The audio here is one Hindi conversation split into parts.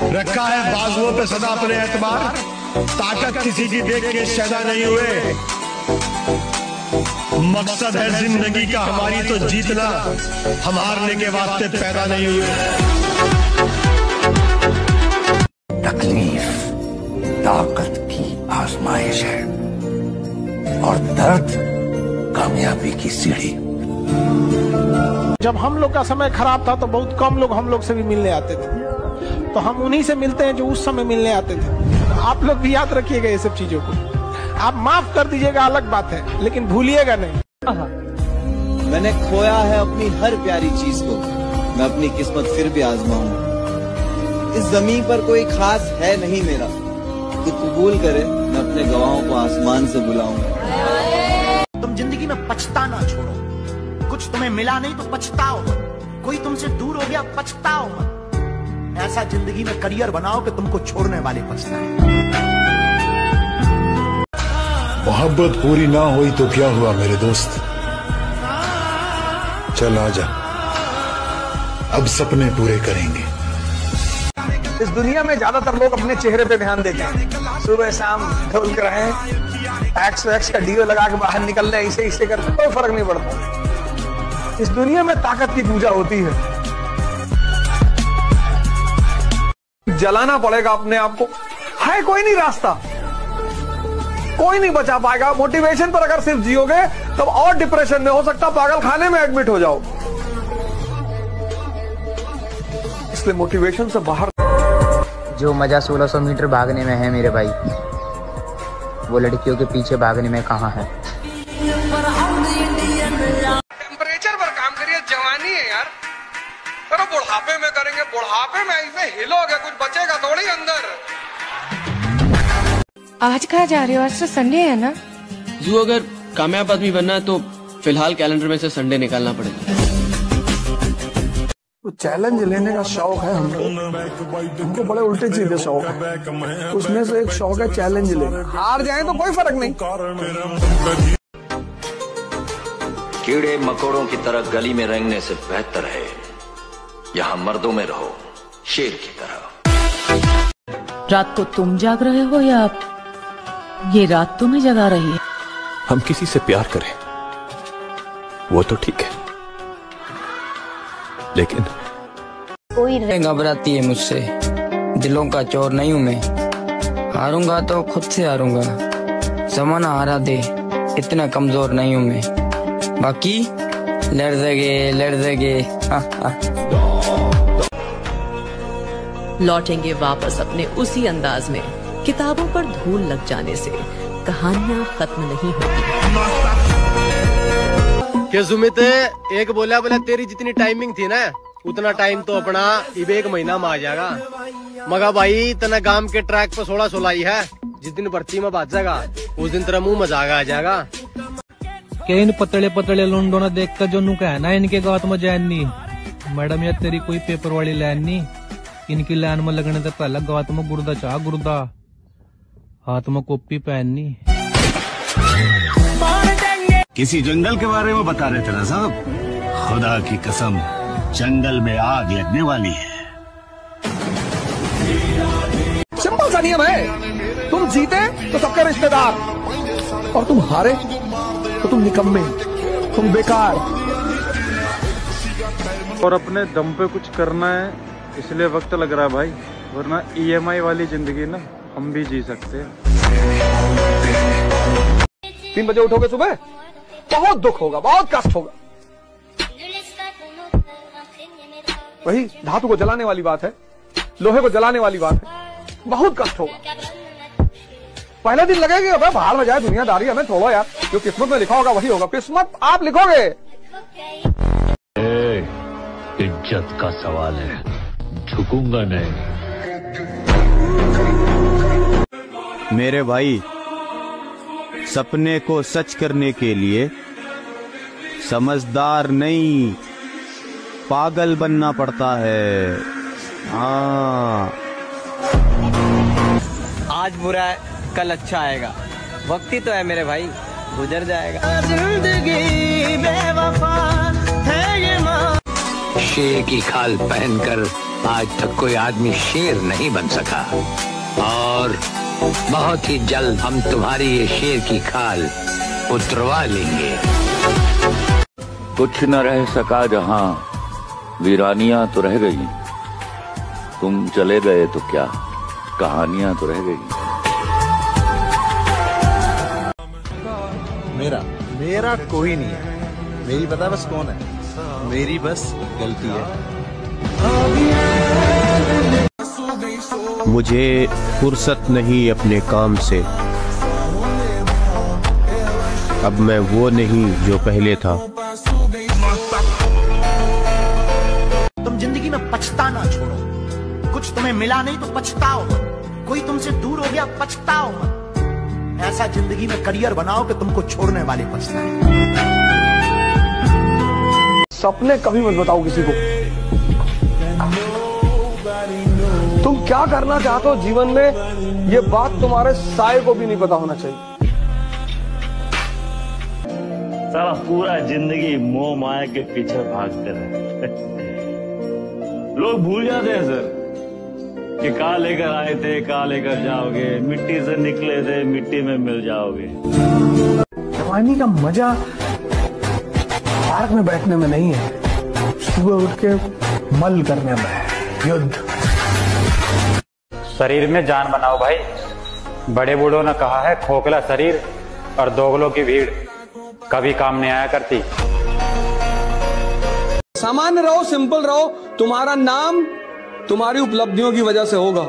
रखा है बाजुओं पे सदा अपने एतबार, ताकत किसी की देख के शैदा नहीं हुए। मकसद है जिंदगी का हमारी तो जीतना, हम हारने के वास्ते पैदा नहीं हुए। तकलीफ ताकत की आजमाइश है और दर्द कामयाबी की सीढ़ी। जब हम लोग का समय खराब था तो बहुत कम लोग हम लोग से भी मिलने आते थे, तो हम उन्हीं से मिलते हैं जो उस समय मिलने आते थे। आप लोग भी याद रखिएगा ये सब चीजों को। आप माफ कर दीजिएगा अलग बात है, लेकिन भूलिएगा नहीं। मैंने खोया है अपनी हर प्यारी चीज को, मैं अपनी किस्मत फिर भी आजमाऊंगा। इस जमीन पर कोई खास है नहीं मेरा, तो कबूल करे मैं अपने गवाहों को आसमान से बुलाऊंगा। तुम जिंदगी में पछताना छोड़ो, कुछ तुम्हें मिला नहीं तो पछताओ मत, कोई तुमसे दूर हो गया पछताओ मत। ऐसा जिंदगी में करियर बनाओ कि तुमको छोड़ने वाले पछताएं। मोहब्बत पूरी ना हुई तो क्या हुआ मेरे दोस्त, चल आजा, अब सपने पूरे करेंगे। इस दुनिया में ज्यादातर लोग अपने चेहरे पे ध्यान देते हैं, सुबह शाम ढोल कर रहे हैं, एक्स का डीओ लगा के बाहर निकल रहे, इसे इसे करते कोई फर्क नहीं पड़ता। इस दुनिया में ताकत की पूजा होती है। जलाना पड़ेगा अपने आप को, है कोई नहीं रास्ता, कोई नहीं बचा पाएगा। मोटिवेशन पर अगर सिर्फ जियोगे तब और डिप्रेशन में हो सकता पागल खाने में एडमिट हो जाओ। इसलिए मोटिवेशन से बाहर। जो मजा 1600 मीटर भागने में है मेरे भाई, वो लड़कियों के पीछे भागने में कहाँ है। टेम्परेचर पर काम करिए, जवानी है यार, पर बुढ़ापे में करेंगे, बुढ़ापे में ऐसे हिलोगे कुछ बचेगा थोड़ी अंदर। आज कहाँ जा रहे हो? आज तो संडे है ना। जो अगर कामयाब आदमी बनना है तो फिलहाल कैलेंडर में से संडे निकालना पड़ेगा। तो चैलेंज लेने का शौक है हमको बड़े उल्टे सीधे शौक है। उसमें से एक शौक है चैलेंज लेना, हार जाए तो कोई फर्क नहीं। कीड़े मकोड़ों की तरह गली में रेंगने से बेहतर है यहाँ मर्दों में रहो शेर की तरह। रात को तुम जाग रहे हो या ये रात तुम्हें जगा रही है? हम किसी से प्यार करें वो तो ठीक है, लेकिन कोई घबराती है मुझसे, दिलों का चोर नहीं हूँ मैं, हारूंगा तो खुद से हारूंगा, जमाना हारा दे इतना कमजोर नहीं हूँ मैं, बाकी लड़ देंगे। लौटेंगे वापस अपने उसी अंदाज में। किताबों पर धूल लग जाने से कहानियां खत्म नहीं होती। क्या सुमित, एक बोला तेरी जितनी टाइमिंग थी ना उतना टाइम तो अपना इब 1 महीना में आ जाएगा, मगर भाई तना गांव के ट्रैक पे 16 ही है, जिस दिन भर्ती में बात जाएगा उस दिन तेरा मुंह मजाक आ जाएगा। क्या इन पतले पतले लुंडो ना देख कर जो नु कहना इनके गाँव में जैन नहीं, मैडम यार तेरी कोई पेपर वाली लाइन नहीं, इनकी लाइन में लगने से पहला गात में गुर्दा चाह गुर्दा, हाथ में कॉपी पहननी। किसी जंगल के बारे में बता रहे थे ना साहब, खुदा की कसम जंगल में आग लगने वाली है। सिंपल सा नियम है, तुम जीते तो सबके रिश्तेदार और तुम हारे तो तुम निकम्मे, तुम बेकार। और अपने दम पे कुछ करना है इसलिए वक्त लग रहा है भाई, वरना EMI वाली जिंदगी ना हम भी जी सकते हैं। 3 बजे उठोगे सुबह, बहुत दुख होगा, बहुत कष्ट होगा। वही धातु को जलाने वाली बात है, लोहे को जलाने वाली बात है, बहुत कष्ट होगा। पहले दिन लगेगा अबे बाहर में जाए दुनियादारी, हमें छोड़ो यार, जो किस्मत में लिखा होगा वही होगा, किस्मत आप लिखोगे। इज्जत का सवाल है, झुकूंगा नहीं। मेरे भाई, सपने को सच करने के लिए समझदार नहीं पागल बनना पड़ता है। हाँ, आज बुरा है कल अच्छा आएगा, वक्त ही तो है मेरे भाई, गुजर जाएगा। जिंदगी बेवफा है ये शेर की खाल पहनकर आज तक कोई आदमी शेर नहीं बन सका, और बहुत ही जल्द हम तुम्हारी ये शेर की खाल उतरवा लेंगे। कुछ न रह सका जहां, वीरानियां तो रह गई। तुम चले गए तो क्या, कहानियां तो रह गई। मेरा कोई नहीं है। मेरी पता बस कौन है, मेरी बस गलती है। मुझे फुर्सत नहीं अपने काम से, अब मैं वो नहीं जो पहले था। तुम जिंदगी में पछताना छोड़ो। कुछ तुम्हें मिला नहीं तो पछताओ मत। कोई तुमसे दूर हो गया, पछताओ मत। ऐसा जिंदगी में करियर बनाओ कि तुमको छोड़ने वाले पछताएं। सपने कभी मत बताओ किसी को। तुम क्या करना चाहते हो जीवन में, ये बात तुम्हारे साये को भी नहीं पता होना चाहिए। सारा पूरा जिंदगी मोह माया के पीछे भागते रहे। लोग भूल जाते हैं सर कि कहाँ लेकर आए थे, कहाँ लेकर जाओगे। मिट्टी से निकले थे, मिट्टी में मिल जाओगे। जवानी का मजा पार्क में बैठने में नहीं है, सुबह उठ के मल करने में है। युद्ध। शरीर में जान बनाओ भाई। बड़े बूढ़ों ने कहा है, खोखला शरीर और दोगलों की भीड़ कभी काम नहीं आया करती। सामान्य रहो, सिंपल रहो। तुम्हारा नाम तुम्हारी उपलब्धियों की वजह से होगा।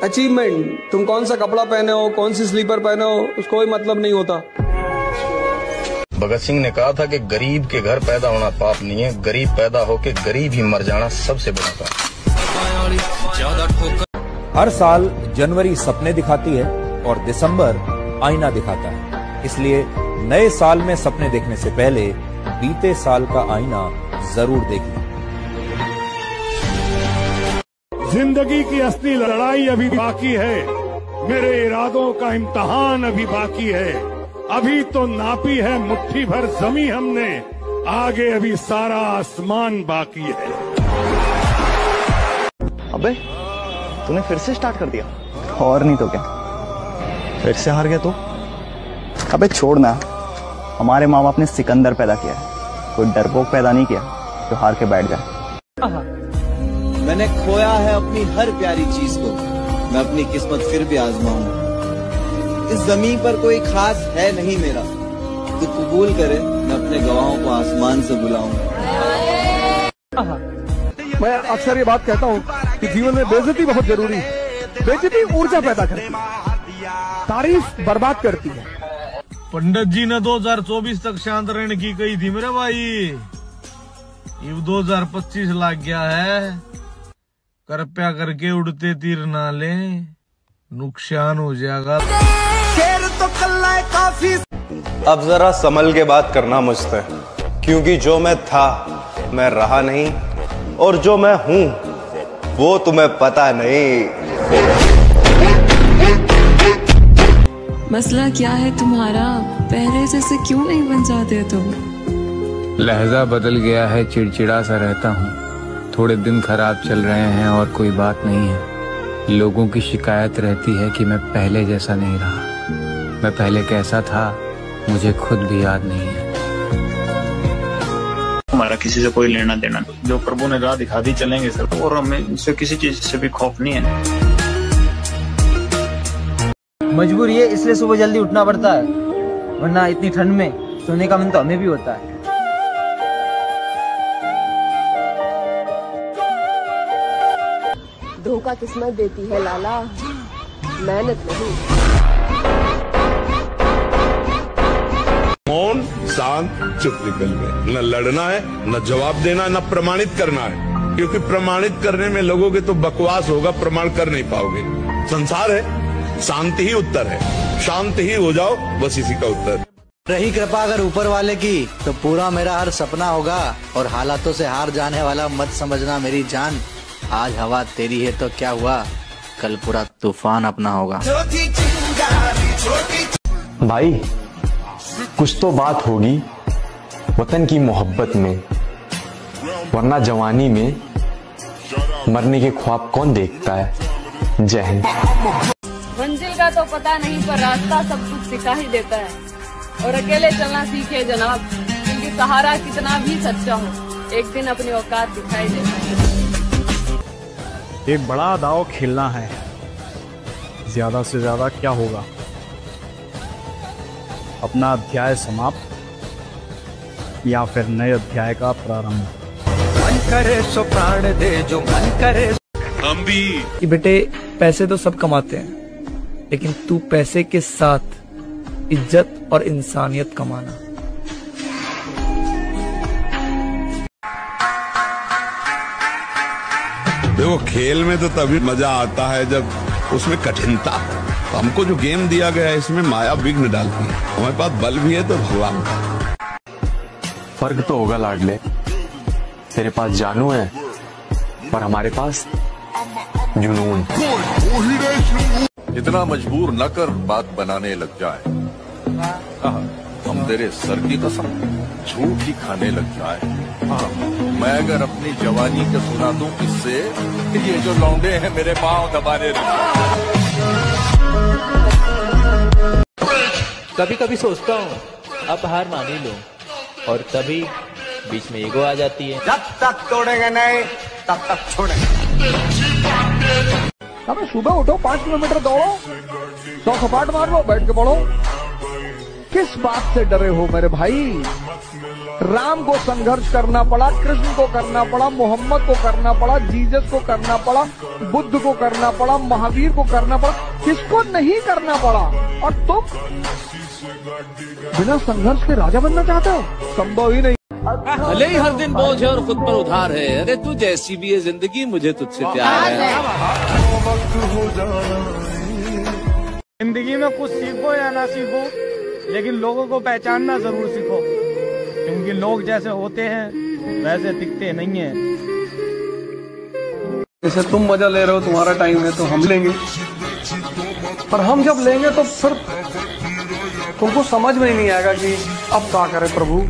अचीवमेंट, तुम कौन सा कपड़ा पहने हो, कौन सी स्लीपर पहने हो, उसको कोई मतलब नहीं होता। भगत सिंह ने कहा था कि गरीब के घर पैदा होना पाप नहीं है, गरीब पैदा होके गरीब ही मर जाना सबसे बड़ा पाप। हर साल जनवरी सपने दिखाती है और दिसंबर आईना दिखाता है। इसलिए नए साल में सपने देखने से पहले बीते साल का आईना जरूर देखें। जिंदगी की असली लड़ाई अभी बाकी है, मेरे इरादों का इम्तिहान अभी बाकी है। अभी तो नापी है मुट्ठी भर जमी हमने, आगे अभी सारा आसमान बाकी है। अबे तूने फिर से स्टार्ट कर दिया। और नहीं तो क्या, फिर से हार गया तू। अबे छोड़ना, हमारे माँ बाप ने सिकंदर पैदा किया है, कोई डरपोक पैदा नहीं किया जो हार के बैठ जाए। मैंने खोया है अपनी हर प्यारी चीज को, मैं अपनी किस्मत फिर भी आजमाऊंगा। इस जमीन पर कोई खास है नहीं मेरा, तो कबूल करे मैं अपने गवाहों को आसमान से बुलाऊंगा। मैं अक्सर ये बात कहता हूँ कि जीवन में बेइज्जती बहुत जरूरी है। बेइज्जती ऊर्जा पैदा करती है, तारीफ बर्बाद करती है। पंडित जी ने 2024 तक शांत रहने की कही थी मेरे भाई, ये 2025 लग गया है। कृपया करके उड़ते तीर ना ले, नुकसान हो जाएगा। शेर तो कल्ला है काफी। अब जरा संभल के बात करना मुझसे, क्योंकि जो मैं था मैं रहा नहीं, और जो मैं हूं वो तुम्हें पता नहीं। मसला क्या है तुम्हारा, पहले जैसे क्यों नहीं बन जाते तुम? लहजा बदल गया है, चिड़चिड़ा सा रहता हूँ। थोड़े दिन खराब चल रहे हैं और कोई बात नहीं है। लोगों की शिकायत रहती है कि मैं पहले जैसा नहीं रहा। मैं पहले कैसा था मुझे खुद भी याद नहीं है। हमारा किसी से कोई लेना देना, जो प्रभु ने राह दिखा दी चलेंगे सर, और हमें इससे किसी चीज से भी खौफ नहीं है। मजबूरी है, इसलिए सुबह जल्दी उठना पड़ता है, वरना इतनी ठंड में सोने का मन तो हमें भी होता है। धोखा किस्मत देती है लाला, मेहनत नहीं। मौन, शांत, चुप निकल गए। न लड़ना है, न जवाब देना, न प्रमाणित करना है, क्योंकि प्रमाणित करने में लगोगे तो बकवास होगा, प्रमाण कर नहीं पाओगे। संसार है, शांति ही उत्तर है, शांत ही हो जाओ, बस इसी का उत्तर। रही कृपा अगर ऊपर वाले की, तो पूरा मेरा हर सपना होगा, और हालातों से हार जाने वाला मत समझना मेरी जान। आज हवा तेरी है तो क्या हुआ, कल पूरा तूफान अपना होगा। भाई कुछ तो बात होगी वतन की मोहब्बत में, वरना जवानी में मरने के ख्वाब कौन देखता है। जय हिंद। मंजिल का तो पता नहीं पर रास्ता सब कुछ सिखा ही देता है। और अकेले चलना सीखे जनाब, क्योंकि सहारा कितना भी सच्चा हो एक दिन अपनी औकात दिखाई देता है। एक बड़ा दांव खेलना है, ज्यादा से ज्यादा क्या होगा, अपना अध्याय समाप्त या फिर नए अध्याय का प्रारंभ। मन करे सो प्राण दे जो मन करे। हम भी कि बेटे पैसे तो सब कमाते हैं, लेकिन तू पैसे के साथ इज्जत और इंसानियत कमाना। देखो खेल में तो तभी मजा आता है जब उसमें कठिनता हो। हमको जो गेम दिया गया है इसमें माया विघ्न डालती है। हमारे पास बल भी है तो भगवान का। फर्क तो होगा लाडले, तेरे पास जानू है पर हमारे पास जुनून। इतना मजबूर न कर बात बनाने लग जाए। हम तेरे सर की कसम झूठ ही खाने लग जाए। मैं अगर अपनी जवानी के सुना दूं किससे, ये जो लौंडे हैं मेरे पांव दबाने लग जाए। कभी कभी सोचता हूँ अब हार मान ही लो, और तभी बीच में ईगो आ जाती है। जब तक तोड़ेंगे नहीं तब तक छोड़ेंगे। अबे सुबह उठो, 5 किलोमीटर दौड़ो, 100 सपाट मार लो, बैठ के पढ़ो। किस बात से डरे हो मेरे भाई? राम को संघर्ष करना पड़ा, कृष्ण को करना पड़ा, मोहम्मद को करना पड़ा, जीसस को करना पड़ा, बुद्ध को करना पड़ा, महावीर को करना पड़ा, किसको नहीं करना पड़ा? और तुम बिना संघर्ष के राजा बनना चाहते हो? संभव ही नहीं। भले ही हर दिन बोझ है और खुद पर उधार है, अरे तू जैसी भी है जिंदगी मुझे तुझसे प्यार है। जिंदगी में कुछ सीखो या ना सीखो, लेकिन लोगों को पहचानना जरूर सीखो, क्योंकि लोग जैसे होते हैं वैसे दिखते नहीं हैं। जैसे तुम मजा ले रहे हो, तुम्हारा टाइम है तो हम लेंगे, पर हम जब लेंगे तो फिर तुमको समझ में ही नहीं आएगा कि अब क्या करे प्रभु।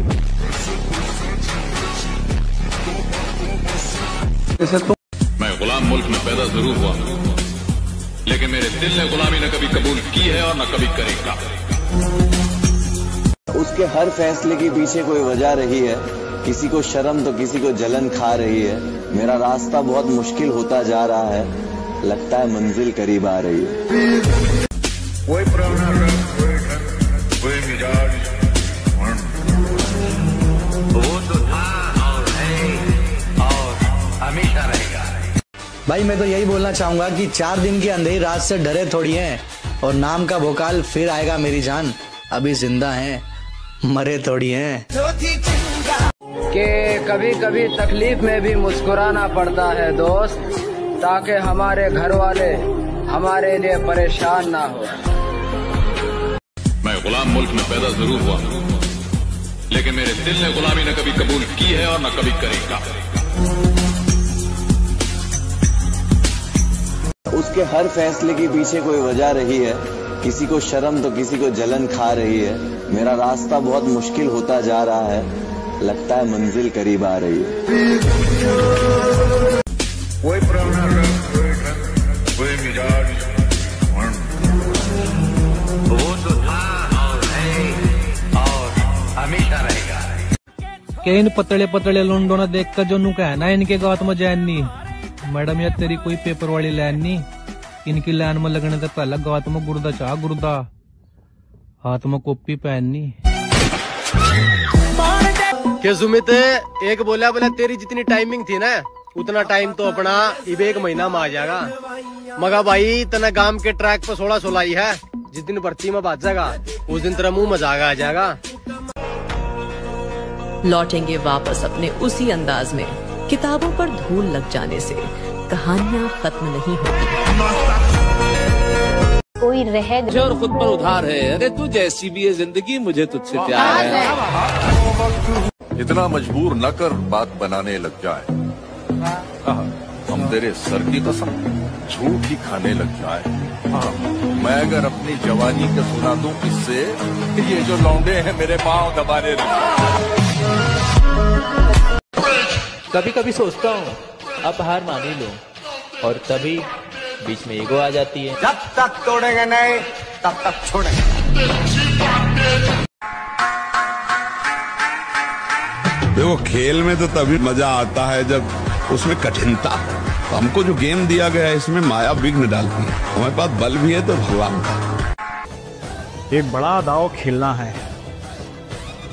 जैसे तुम मैं गुलाम मुल्क में पैदा जरूर हुआ, लेकिन मेरे दिल ने गुलामी न कभी कबूल की है और न कभी करेगा। उसके हर फैसले के पीछे कोई वजह रही है, किसी को शर्म तो किसी को जलन खा रही है। मेरा रास्ता बहुत मुश्किल होता जा रहा है, लगता है मंजिल करीब आ रही है। कोई कोई मिजाज वो तो था और है और हमेशा रहेगा। भाई मैं तो यही बोलना चाहूंगा कि 4 दिन की अंधेरी रात से डरे थोड़ी हैं, और नाम का भोकाल फिर आएगा मेरी जान। अभी जिंदा हैं, मरे थोड़ी हैं। कि कभी कभी तकलीफ में भी मुस्कुराना पड़ता है दोस्त, ताकि हमारे घर वाले हमारे लिए परेशान ना हो। मैं गुलाम मुल्क में पैदा जरूर हुआ, लेकिन मेरे दिल ने गुलामी न कभी कबूल की है और न कभी करेगा। उसके हर फैसले के पीछे कोई वजह रही है, किसी को शर्म तो किसी को जलन खा रही है। मेरा रास्ता बहुत मुश्किल होता जा रहा है, लगता है मंजिल करीब आ रही है। कोई कोई मिजाज वो तो था और है और हमेशा रहेगा। के इन पतले पतले लुंडों ने देख कर जो नु कहना इनके गात में जैन नहीं। मैडम यार तेरी कोई पेपर वाली लाइन नहीं, इनकी लाइन में लगने से पहले गात में गुर्दा चाह गुर्दा, हाथ में कॉपी पहननी। के सुमित एक बोला तेरी जितनी टाइमिंग थी ना उतना टाइम तो अपना इब 1 महीना में आ जाएगा। मगा भाई तना गांव के ट्रैक पर 16 ही है, जिस दिन भर्ती में बात जाएगा उस दिन तेरा मुंह मजागा आ जाएगा। लौटेंगे वापस अपने उसी अंदाज में। किताबों पर धूल लग जाने से कहानियां खत्म नहीं होती। कोई रह और खुद पर उधार है, अरे तू जैसी भी है जिंदगी मुझे तुझसे प्यार है। इतना मजबूर न कर बात बनाने लग जाए। हम तेरे सर की कसम झूठ ही खाने लग जाए। मैं अगर अपनी जवानी का सुना दूं किससे, ये जो लौंडे हैं मेरे पांव दबाने लग जाए। कभी कभी सोचता हूँ अब हार मान ही लो, और तभी बीच में ईगो आ जाती है। जब तक तोड़ेंगे नहीं तब तक छोड़ेंगे। देखो, खेल में तो तभी मजा आता है जब उसमें कठिनता। हमको जो गेम दिया गया है इसमें माया विघ्न डालती है। हमारे पास बल भी है तो भगवान का। एक बड़ा दांव खेलना है,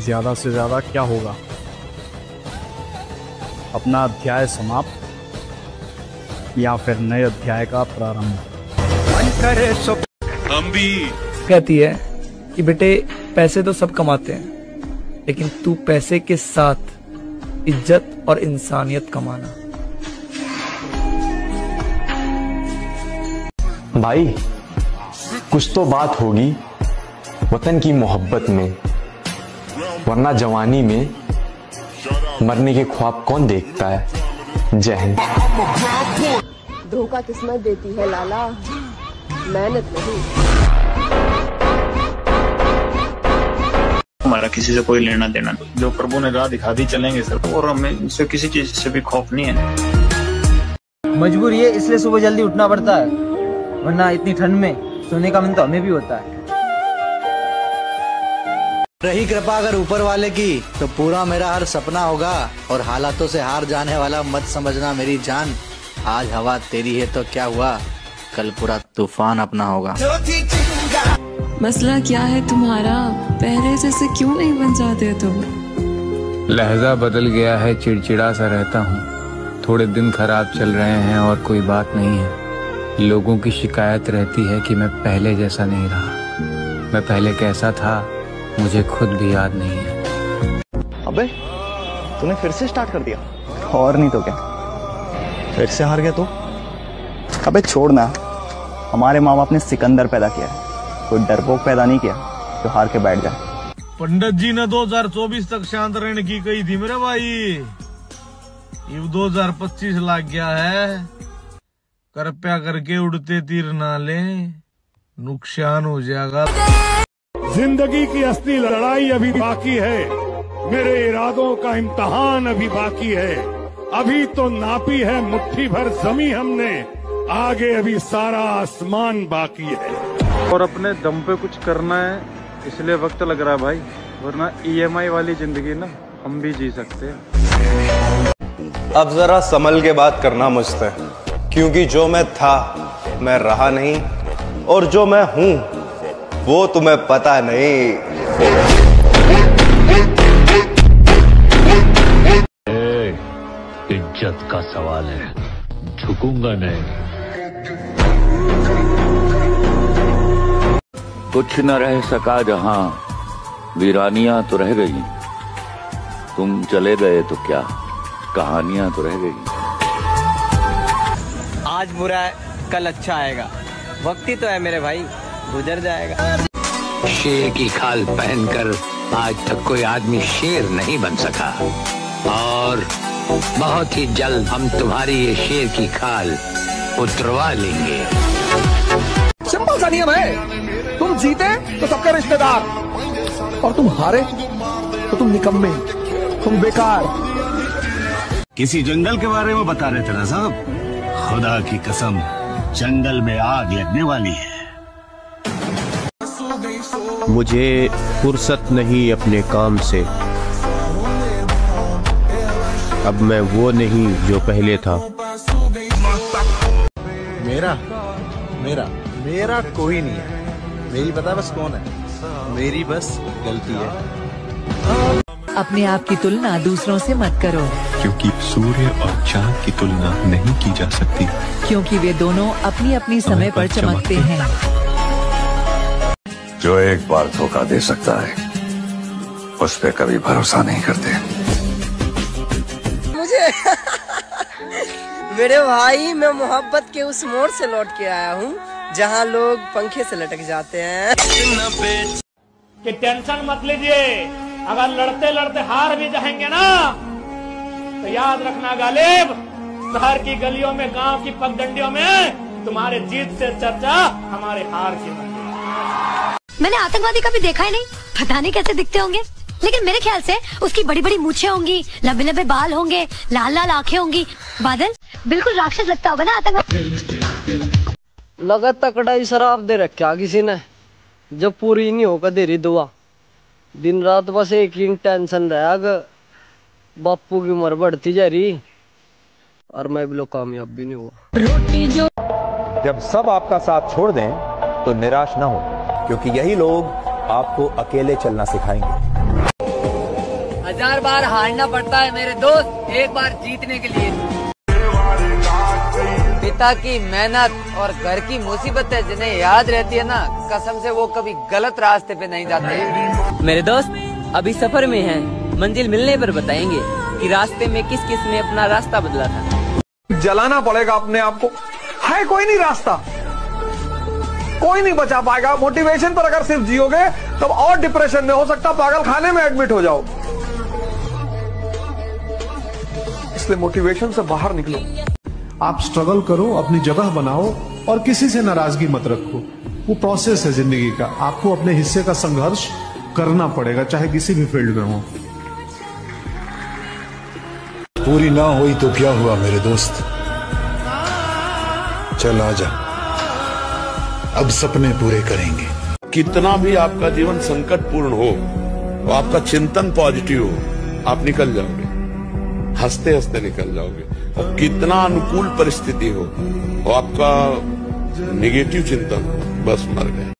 ज्यादा से ज्यादा क्या होगा? अपना अध्याय समाप्त या फिर नए अध्याय का प्रारंभ। हम भी कहती है कि बेटे पैसे तो सब कमाते हैं, लेकिन तू पैसे के साथ इज्जत और इंसानियत कमाना। भाई कुछ तो बात होगी वतन की मोहब्बत में, वरना जवानी में मरने के ख्वाब कौन देखता है। जय हिंद। धोखा किस्मत देती है लाला, मेहनत नहीं। हमारा किसी से कोई लेना देना नहीं। जो प्रभु ने राह दिखा दी चलेंगे सर, और हमें उससे किसी चीज से भी खौफ नहीं है। मजबूरी है इसलिए सुबह जल्दी उठना पड़ता है, वरना इतनी ठंड में सोने का मन तो हमें भी होता है। रही कृपा अगर ऊपर वाले की तो पूरा मेरा हर सपना होगा, और हालातों से हार जाने वाला मत समझना मेरी जान। आज हवा तेरी है तो क्या हुआ, कल पूरा तूफान अपना होगा। मसला क्या है तुम्हारा, पहले जैसे क्यों नहीं बन जाते तुम? लहजा बदल गया है, चिड़चिड़ा सा रहता हूँ। थोड़े दिन खराब चल रहे हैं और कोई बात नहीं है। लोगों की शिकायत रहती है कि मैं पहले जैसा नहीं रहा। मैं पहले कैसा था मुझे खुद भी याद नहीं है। अबे तूने फिर से स्टार्ट कर दिया, और नहीं तो क्या, फिर से हार गया तू। अबे छोड़ ना, हमारे माँ बाप ने सिकंदर पैदा किया है, कोई डरपोक पैदा नहीं किया जो हार के बैठ जाए। पंडित जी ने 2024 तक शांत रहने की कही थी मेरे भाई, ये 2025 लग गया है। कृपया करके उड़ते तीर ना ले, नुकसान हो जाएगा। जिंदगी की असली लड़ाई अभी बाकी है, मेरे इरादों का इम्तिहान अभी बाकी है। अभी तो नापी है मुट्ठी भर जमी हमने, आगे अभी सारा आसमान बाकी है। और अपने दम पे कुछ करना है इसलिए वक्त लग रहा है भाई, वरना EMI वाली जिंदगी ना हम भी जी सकते हैं। अब जरा संभल के बात करना मुझसे, क्योंकि जो मैं था मैं रहा नहीं, और जो मैं हूं वो तुम्हें पता नहीं। इज्जत का सवाल है, झुकूंगा नहीं। कुछ न रह सका जहां, वीरानियां तो रह गई। तुम चले गए तो क्या, कहानियां तो रह गई। आज बुरा है कल अच्छा आएगा, वक्त ही तो है मेरे भाई, गुजर जाएगा। शेर की खाल पहनकर आज तक कोई आदमी शेर नहीं बन सका, और बहुत ही जल्द हम तुम्हारी ये शेर की खाल उतरवा लेंगे। सिंपल सा नियम है, तुम जीते तो सबके रिश्तेदार, और तुम हारे तो तुम निकम्मे, तुम बेकार। किसी जंगल के बारे में बता रहे थे ना साहब, खुदा की कसम जंगल में आग लगने वाली है। मुझे फुर्सत नहीं अपने काम से, अब मैं वो नहीं जो पहले था। मेरा मेरा मेरा कोई नहीं है, मेरी पता बस कौन है, मेरी बस गलती है। अपने आप की तुलना दूसरों से मत करो, क्योंकि सूर्य और चांद की तुलना नहीं की जा सकती, क्योंकि वे दोनों अपनी अपनी समय पर चमकते हैं। जो एक बार धोखा दे सकता है उस पे कभी भरोसा नहीं करते। मुझे मेरे भाई, मैं मोहब्बत के उस मोड़ से लौट के आया हूँ जहाँ लोग पंखे से लटक जाते हैं। कि टेंशन मत लीजिए, अगर लड़ते लड़ते हार भी जाएंगे ना तो याद रखना गालिब, शहर की गलियों में, गांव की पगडंडियों में तुम्हारे जीत से चर्चा हमारे हार की। मैंने आतंकवादी कभी देखा ही नहीं, पता नहीं कैसे दिखते होंगे। लेकिन मेरे ख्याल से उसकी बड़ी बड़ी मूछें होंगी, लंबे लंबे बाल होंगे, लाल लाल आंखें होंगी। बादल बिल्कुल राक्षस लगता होगा ना आतंक। लगा तकड़ा ही शराब दे रखा किसी ने, जब पूरी नहीं होगा देरी दुआ। दिन रात बस एक ही टेंशन रहा कि बापू की उम्र बढ़ती जा रही और मैं भी लोग कामयाब भी नहीं हुआ। जब सब आपका साथ छोड़ दें तो निराश ना हो, क्योंकि यही लोग आपको अकेले चलना सिखाएंगे। 1000 बार हारना पड़ता है मेरे दोस्त, एक बार जीतने के लिए। पिता की मेहनत और घर की मुसीबतें जिन्हें याद रहती है ना, कसम से वो कभी गलत रास्ते पे नहीं जाते। मेरे दोस्त अभी सफर में हैं, मंजिल मिलने पर बताएंगे कि रास्ते में किस किस ने अपना रास्ता बदला था। जलाना पड़ेगा अपने आप को, है कोई नहीं रास्ता, कोई नहीं बचा पाएगा। मोटिवेशन पर अगर सिर्फ जियोगे तब और डिप्रेशन में, हो सकता पागल खाने में एडमिट हो जाओ। इसलिए मोटिवेशन से बाहर निकलो। आप स्ट्रगल करो, अपनी जगह बनाओ और किसी से नाराजगी मत रखो। वो प्रोसेस है जिंदगी का, आपको अपने हिस्से का संघर्ष करना पड़ेगा, चाहे किसी भी फील्ड में हो। पूरी ना हुई तो क्या हुआ मेरे दोस्त, चल आजा, अब सपने पूरे करेंगे। कितना भी आपका जीवन संकटपूर्ण हो, तो आपका चिंतन पॉजिटिव हो, आप निकल जाओगे, हंसते हंसते निकल जाओगे। और कितना अनुकूल परिस्थिति हो, वो आपका नेगेटिव चिंतन, बस मर गए।